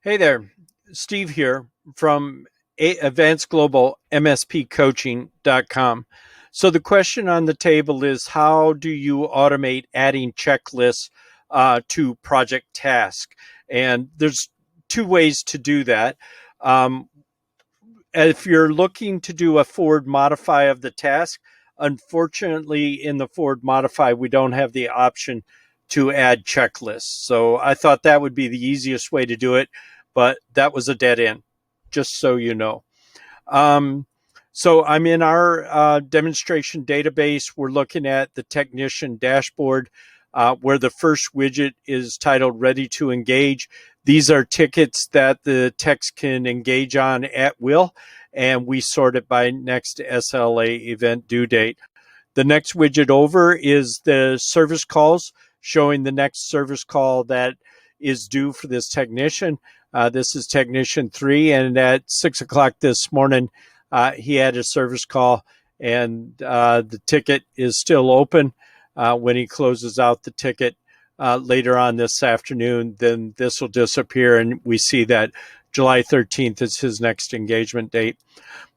Hey there, Steve here from Advanced Global MSP Coaching.com. So the question on the table is, how do you automate adding checklists to project task? And there's two ways to do that. Um, if you're looking to do a forward modify of the task, unfortunately, in the forward modify, we don't have the option to add checklists. So I thought that would be the easiest way to do it, but that was a dead end, just so you know. Um, so I'm in our demonstration database. We're looking at the technician dashboard where the first widget is titled Ready to Engage. These are tickets that the techs can engage on at will, and we sort it by next SLA event due date. The next widget over is the service calls, showing the next service call that is due for this technician. This is technician 3, and at 6 o'clock this morning, he had a service call, and the ticket is still open. When he closes out the ticket later on this afternoon, then this will disappear, and we see that July 13th is his next engagement date.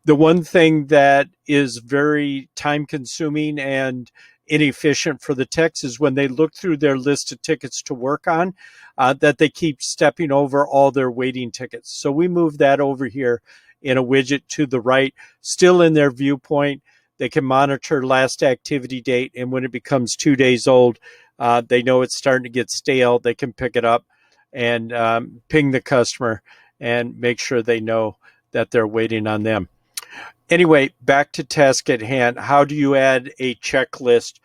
The one thing that is very time consuming and inefficient for the techs is when they look through their list of tickets to work on, that they keep stepping over all their waiting tickets. So we move that over here in a widget to the right, still in their viewpoint. They can monitor last activity date, and when it becomes 2 days old, they know it's starting to get stale. They can pick it up and ping the customer and make sure they know that they're waiting on them. Anyway, back to task at hand. How do you add a checklist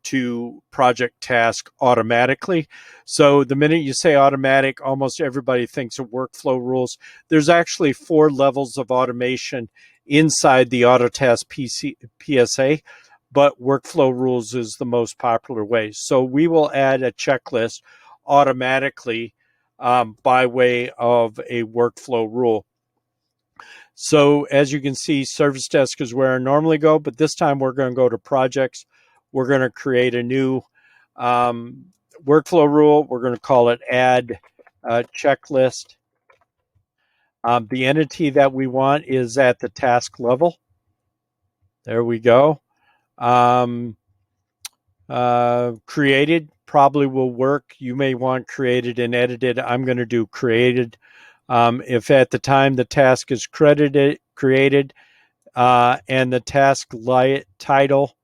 to project task automatically? So the minute you say automatic, almost everybody thinks of workflow rules. There's actually 4 levels of automation inside the Autotask PSA, but workflow rules is the most popular way. So we will add a checklist automatically by way of a workflow rule. So as you can see, service desk is where I normally go, but this time we're going to go to projects. We're going to create a new workflow rule. We're going to call it add checklist. The entity that we want is at the task level. There we go. Created probably will work. You may want created and edited. I'm going to do created. If at the time the task is created, and the task title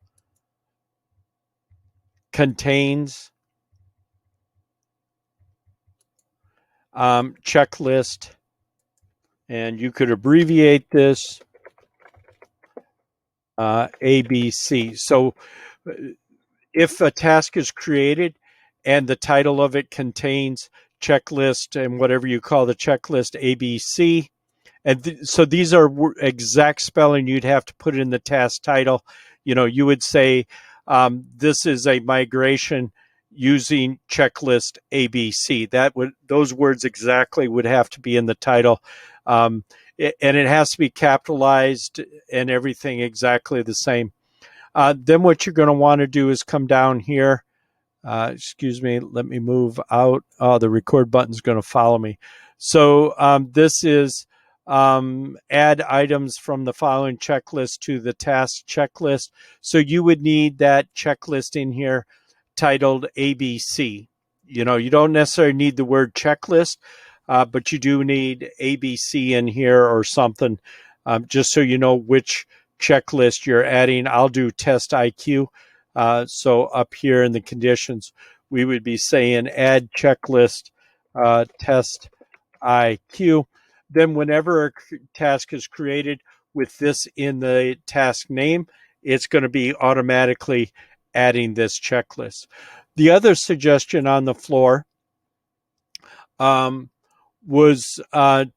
contains checklist, and you could abbreviate this ABC. So if a task is created and the title of it contains checklist and whatever you call the checklist ABC, and so these are exact spelling you'd have to put in the task title. You would say this is a migration using checklist ABC. Those words exactly would have to be in the title, and it has to be capitalized and everything exactly the same. Then what you're going to want to do is come down here. Excuse me, let me move out. Oh, the record button is going to follow me. So this is add items from the following checklist to the task checklist. So you would need that checklist in here titled ABC. You don't necessarily need the word checklist, but you do need ABC in here or something, just so you know which checklist you're adding. I'll do test IQ. So up here in the conditions, we would be saying add checklist test IQ. Then whenever a task is created with this in the task name, it's going to be automatically adding this checklist. The other suggestion on the floor was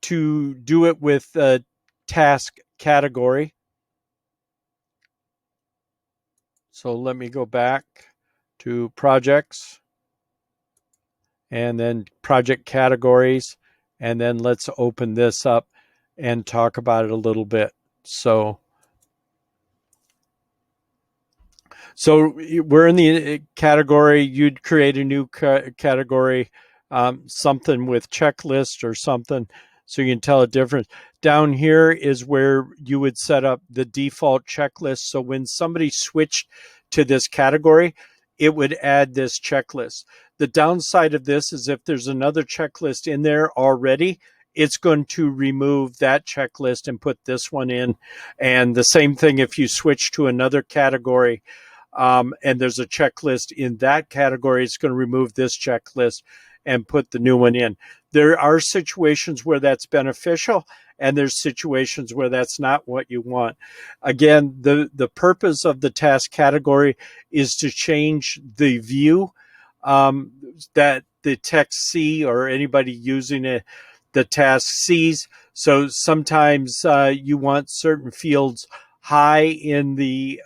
to do it with a task category. So let me go back to projects and then project categories. And then let's open this up and talk about it a little bit. So we're in the category. You'd create a new category something with checklist or something so you can tell a difference. Down here is where you would set up the default checklist. So when somebody switched to this category, it would add this checklist. The downside of this is if there's another checklist in there already, it's going to remove that checklist and put this one in. And the same thing if you switch to another category, and there's a checklist in that category, it's going to remove this checklist and put the new one in. There are situations where that's beneficial, and there's situations where that's not what you want. Again, the purpose of the task category is to change the view that the tech see or anybody using it, the task sees. So sometimes you want certain fields high in the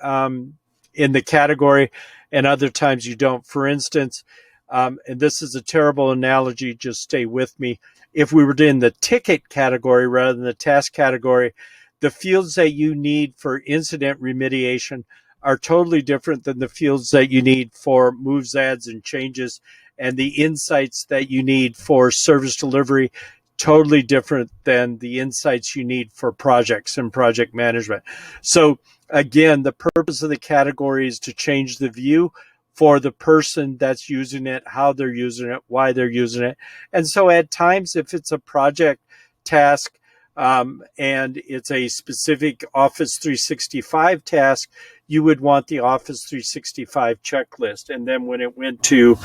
category, and other times you don't. For instance, and this is a terrible analogy, just stay with me. If we were in the ticket category rather than the task category, the fields that you need for incident remediation are totally different than the fields that you need for moves, adds, and changes, and the insights that you need for service delivery, totally different than the insights you need for projects and project management. So again, the purpose of the category is to change the view for the person that's using it, how they're using it, why they're using it. And so at times, if it's a project task and it's a specific Office 365 task, you would want the Office 365 checklist. And then when it went to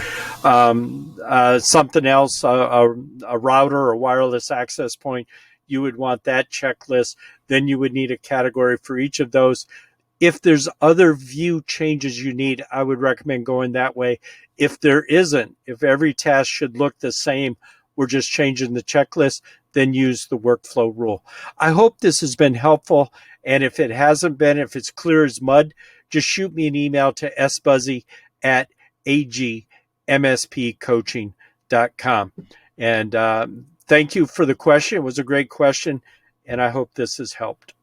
something else, a router or wireless access point, you would want that checklist. Then you would need a category for each of those. If there's other view changes you need, I would recommend going that way. If there isn't, if every task should look the same, we're just changing the checklist, then use the workflow rule. I hope this has been helpful. And if it hasn't been, if it's clear as mud, just shoot me an email to sbuzzy@agmspcoaching.com. And thank you for the question. It was a great question, and I hope this has helped.